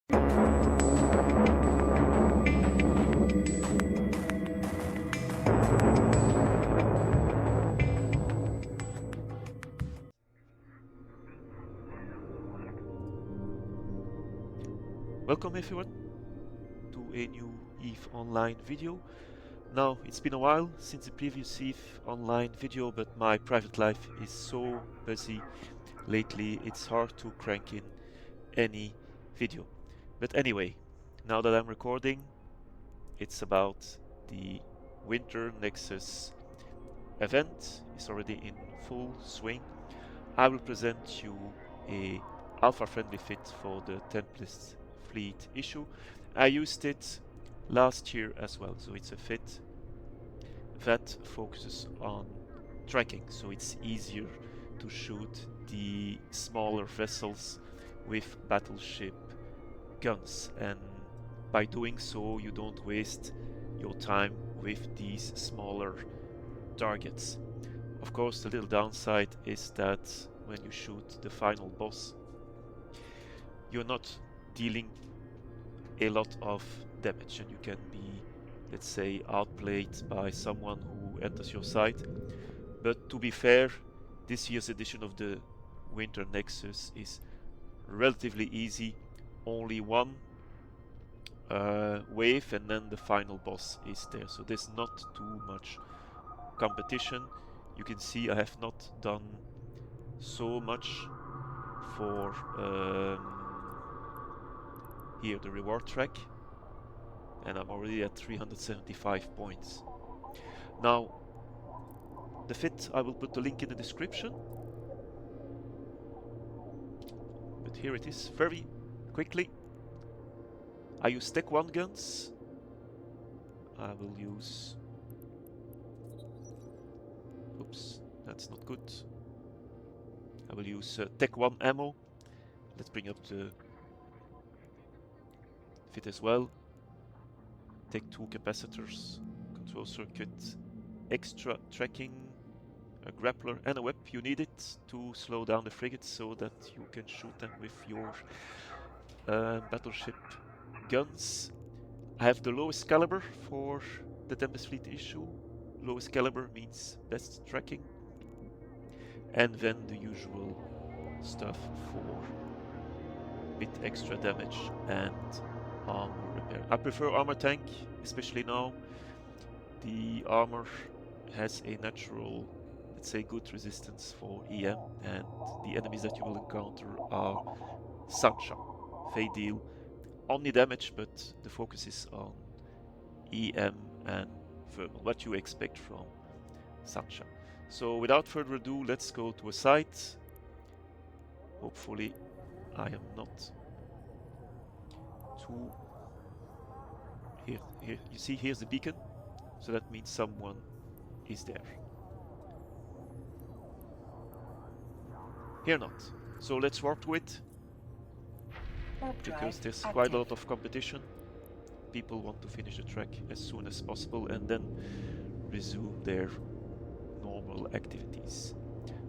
Welcome everyone to a new EVE Online video. Now, it's been a while since the previous EVE Online video, but my private life is so busy lately it's hard to crank in any video. But anyway, now that I'm recording, it's about the Winter Nexus event. It's already in full swing. I will present you a alpha-friendly fit for the Tempest Fleet Issue. I used it last year as well, so it's a fit that focuses on tracking, so it's easier to shoot the smaller vessels with battleship guns, and by doing so you don't waste your time with these smaller targets. Of course, the little downside is that when you shoot the final boss, you're not dealing a lot of damage and you can be, let's say, outplayed by someone who enters your side. But to be fair, this year's edition of the Winter Nexus is relatively easy. Only one wave and then the final boss is there, so there's not too much competition. You can see I have not done so much for here the reward track, and I'm already at 375 points. Now, the fit, I will put the link in the description, but here it is very quickly. I use Tech 1 guns. I will use... Oops, that's not good. I will use Tech 1 ammo. Let's bring up the fit as well. Tech 2 capacitors, control circuit, extra tracking, a grappler and a whip. You need it to slow down the frigates so that you can shoot them with your battleship guns. I have the lowest caliber for the Tempest Fleet Issue. Lowest caliber means best tracking. And then the usual stuff for a bit extra damage and armor repair. I prefer armor tank, especially now. The armor has a natural, let's say, good resistance for EM, and the enemies that you will encounter are Sancha. They deal omni damage, but the focus is on EM and thermal, what you expect from Sancha. So without further ado, let's go to a site. Hopefully I am not too... Here, you see, here's the beacon, so that means someone is there. Here not. So let's warp to it, because there's quite a lot of competition. People want to finish the track as soon as possible and then resume their normal activities.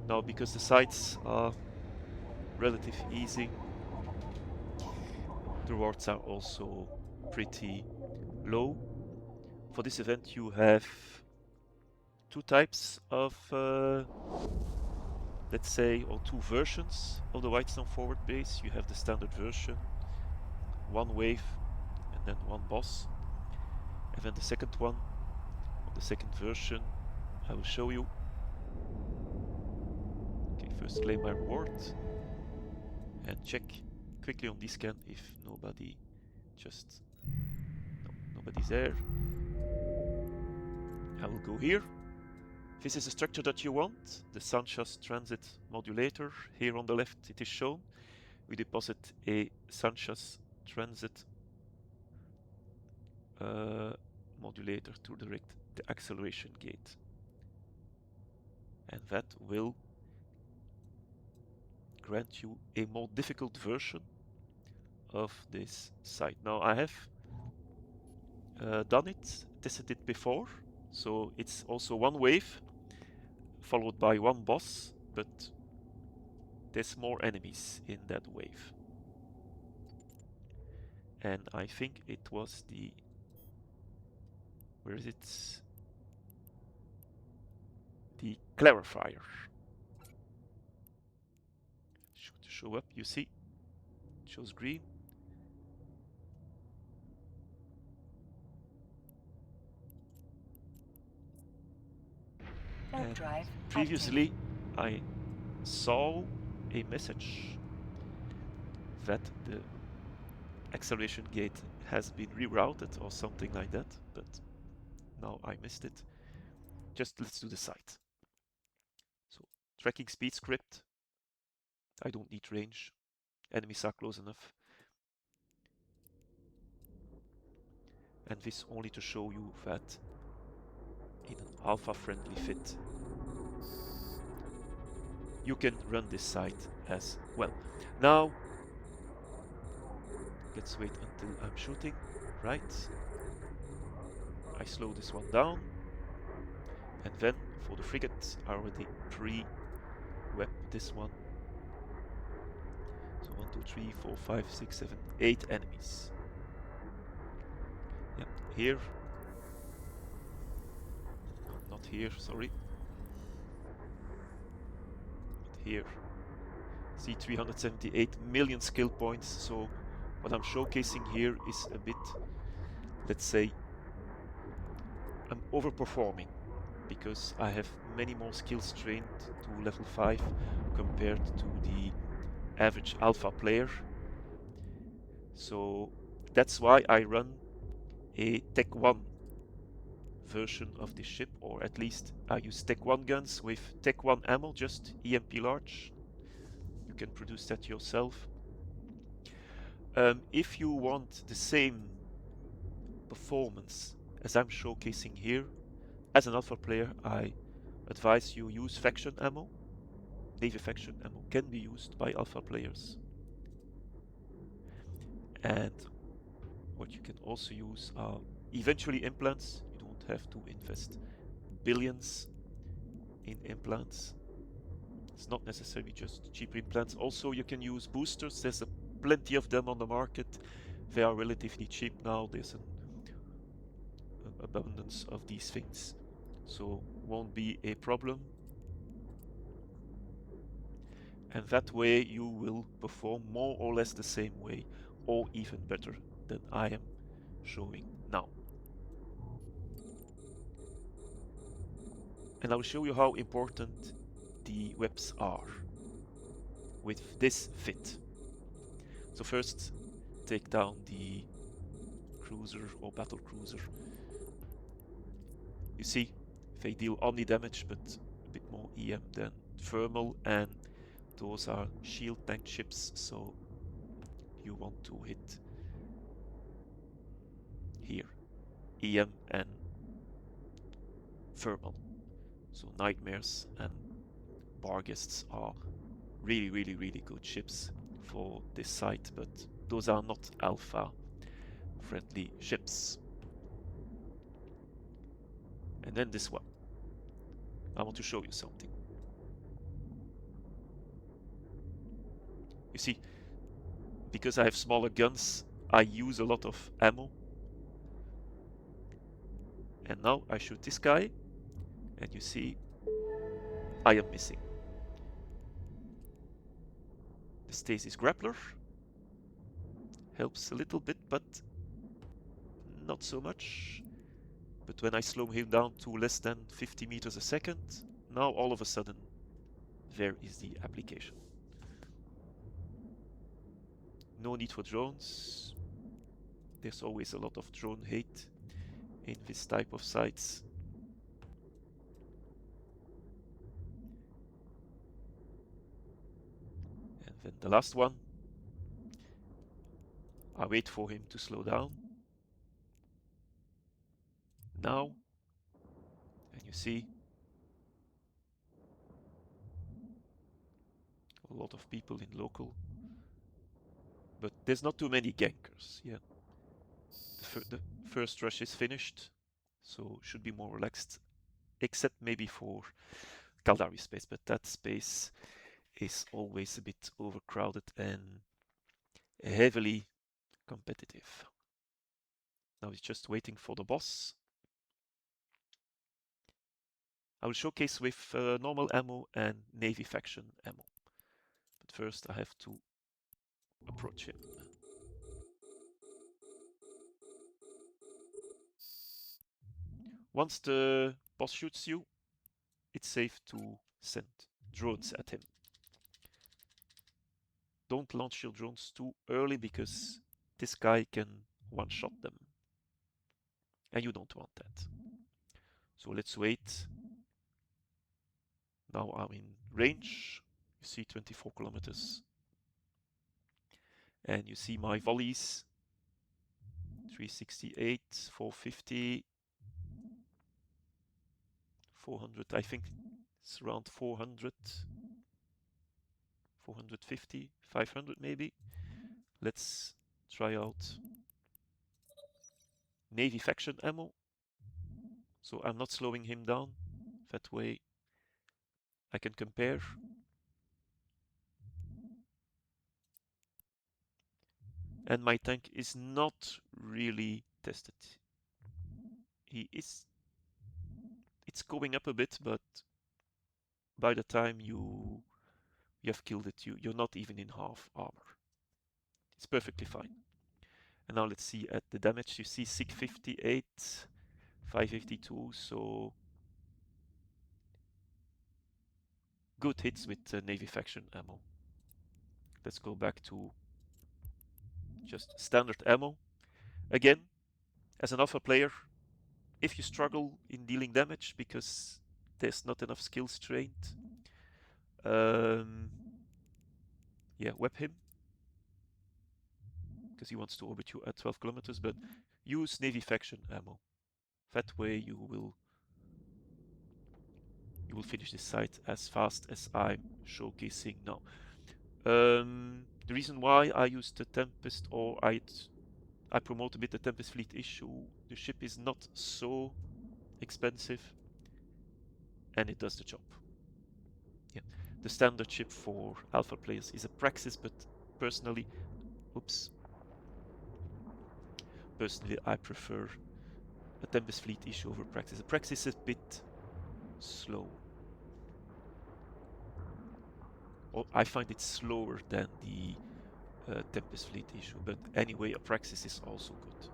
Now, because the sites are relatively easy, the rewards are also pretty low. For this event you have two types of, let's say, or two versions of the Wightstorm forward base. You have the standard version, one wave and then one boss. And then the second one, on the second version, I will show you. Okay, first claim my reward and check quickly on this scan if nobody just... No, nobody's there. I will go here. This is the structure that you want, the Sancha's transit modulator. Here on the left it is shown. We deposit a Sancha's transit modulator to direct the acceleration gate. And that will grant you a more difficult version of this site. Now, I have done it, tested it before, so it's also one wave followed by one boss, but there's more enemies in that wave. and I think it was the, where is it? The clarifier. Should show up, you see, it shows green. And previously I saw a message that the acceleration gate has been rerouted or something like that, but now I missed it. Just let's do the site. So tracking speed script. I don't need range. Enemies are close enough. And this only to show you that in an alpha friendly fit you can run this site as well. Now let's wait until I'm shooting. Right, I slow this one down, and then for the frigate I already pre-web this one. So 1, 2, 3, 4, 5, 6, 7, 8 enemies. Yeah, here. Not here, sorry. But here. See, 378 million skill points. So what I'm showcasing here is a bit, let's say, I'm overperforming because I have many more skills trained to level 5 compared to the average alpha player. So that's why I run a Tech 1 version of this ship, or at least I use Tech 1 guns with Tech 1 ammo, just EMP large. You can produce that yourself. If you want the same performance as I'm showcasing here, as an alpha player, I advise you use faction ammo. Navy faction ammo can be used by alpha players. And what you can also use are eventually implants. You don't have to invest billions in implants. It's not necessarily just cheap implants. Also, you can use boosters. There's plenty of them on the market. They are relatively cheap now. There's an abundance of these things, so won't be a problem. And that way you will perform more or less the same way, or even better than I am showing now. And I'll show you how important the webs are with this fit. So first, take down the cruiser or battle cruiser. You see, they deal omni damage, but a bit more EM than thermal, and those are shield tank ships, so you want to hit here EM and thermal. So Nightmares and Barghests are really, really, really good ships for this site, but those are not alpha friendly ships. And then this one. I want to show you something. You see, because I have smaller guns, I use a lot of ammo. And now I shoot this guy, and you see I am missing. The Stasis Grappler helps a little bit, but not so much. But when I slow him down to less than 50 meters a second, now all of a sudden there is the application. No need for drones. There's always a lot of drone hate in this type of sites. And then the last one. I wait for him to slow down. Now, and you see a lot of people in local, but there's not too many gankers. Yeah, the first rush is finished, so should be more relaxed, except maybe for Caldari space, but that space is always a bit overcrowded and heavily competitive. Now he's just waiting for the boss. I will showcase with normal ammo and Navy faction ammo. But first I have to approach him. Once the boss shoots you, it's safe to send drones at him. Don't launch your drones too early because this guy can one-shot them. And you don't want that. So let's wait. Now I'm in range. You see 24 kilometers. And you see my volleys. 368, 450, 400. I think it's around 400, 450, 500 maybe. Let's try out Navy faction ammo. So I'm not slowing him down. That way I can compare. And my tank is not really tested. It's going up a bit, but by the time you have killed it, you're not even in half armor. It's perfectly fine. And now let's see at the damage. You see 658, 552, so good hits with Navy faction ammo. Let's go back to just standard ammo. Again, as an alpha player, if you struggle in dealing damage because there's not enough skills trained, yeah, web him because he wants to orbit you at 12 kilometers, but use Navy faction ammo. That way you will finish this site as fast as I'm showcasing now. The reason why I use the Tempest, or I promote a bit the Tempest Fleet Issue, the ship is not so expensive and it does the job. Yeah, the standard ship for alpha players is a Praxis, but personally, I prefer a Tempest Fleet Issue over Praxis. A Praxis is a bit slow. Or I find it slower than the Tempest Fleet Issue, but anyway, a Praxis is also good.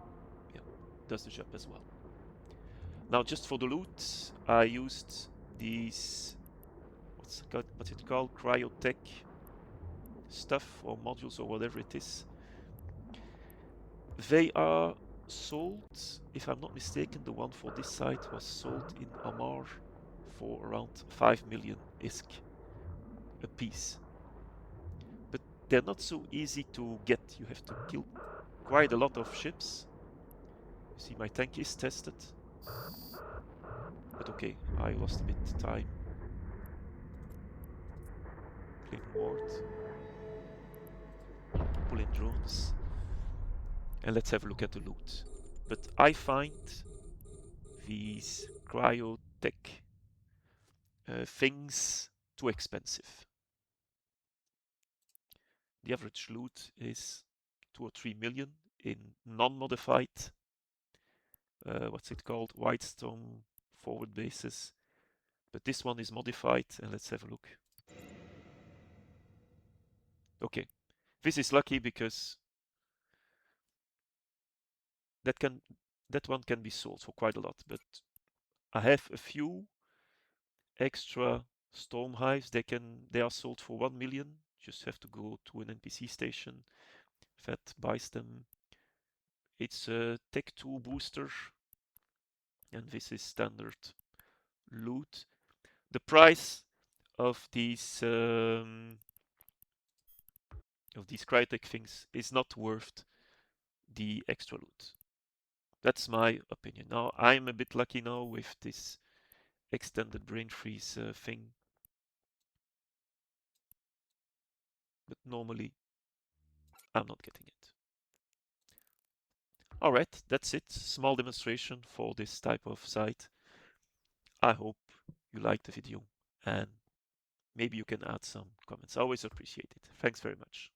Yeah, does the job as well. Now, just for the loot, I used these, what's it called? Cryotech stuff or modules or whatever it is. They are sold, if I'm not mistaken, the one for this site was sold in Amar for around 5 million ISK a piece. But they're not so easy to get. You have to kill quite a lot of ships. You see, my tank is tested. But okay, I lost a bit of time. Claim reward. Pull in drones. And let's have a look at the loot. But I find these cryotech things too expensive. The average loot is 2 or 3 million in non-modified, what's it called, Wightstorm forward bases. But this one is modified, and let's have a look. Okay, this is lucky because that one can be sold for quite a lot, but I have a few extra storm hives. They are sold for 1 million. Just have to go to an NPC station that buys them. It's a Tech 2 booster, and this is standard loot. The price of these cryotech things is not worth the extra loot. That's my opinion. Now, I'm a bit lucky now with this extended brain freeze thing. But normally, I'm not getting it. Alright, that's it. Small demonstration for this type of site. I hope you liked the video and maybe you can add some comments. I always appreciate it. Thanks very much.